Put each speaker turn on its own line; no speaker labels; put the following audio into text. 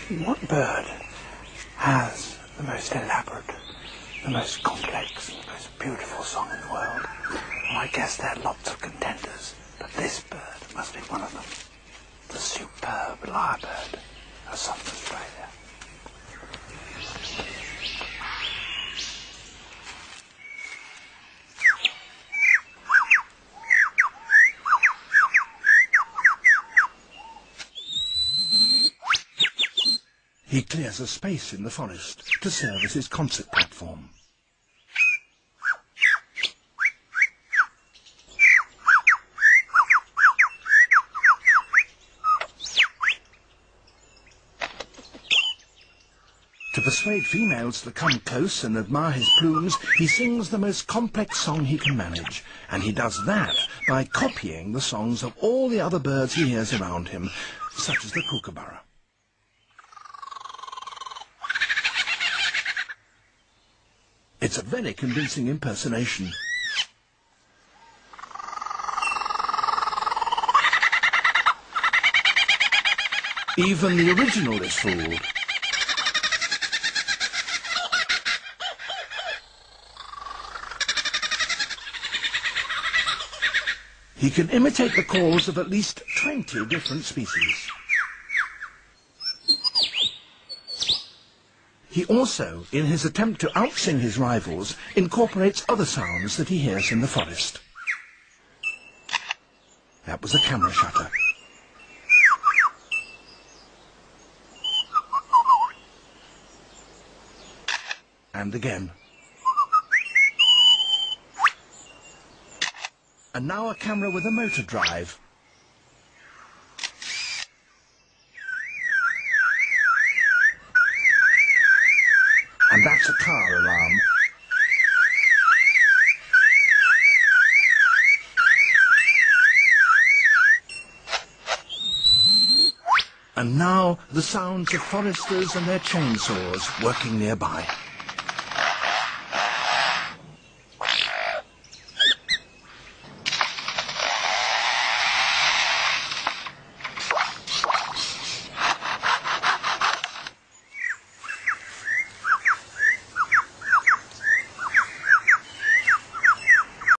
What bird has the most elaborate, the most complex, the most beautiful song in the world? Well, I guess there are lots of contenders, but this bird must be one of them. The superb lyre bird of southern Australia.
He clears a space in the forest to serve as his concert platform. To persuade females to come close and admire his plumes, he sings the most complex song he can manage, and he does that by copying the songs of all the other birds he hears around him, such as the kookaburra. It's a very convincing impersonation. Even the original is fooled. He can imitate the calls of at least 20 different species. He also, in his attempt to outsing his rivals, incorporates other sounds that he hears in the forest. That was a camera shutter. And again. And now a camera with a motor drive. And that's a car alarm. And now the sounds of foresters and their chainsaws working nearby.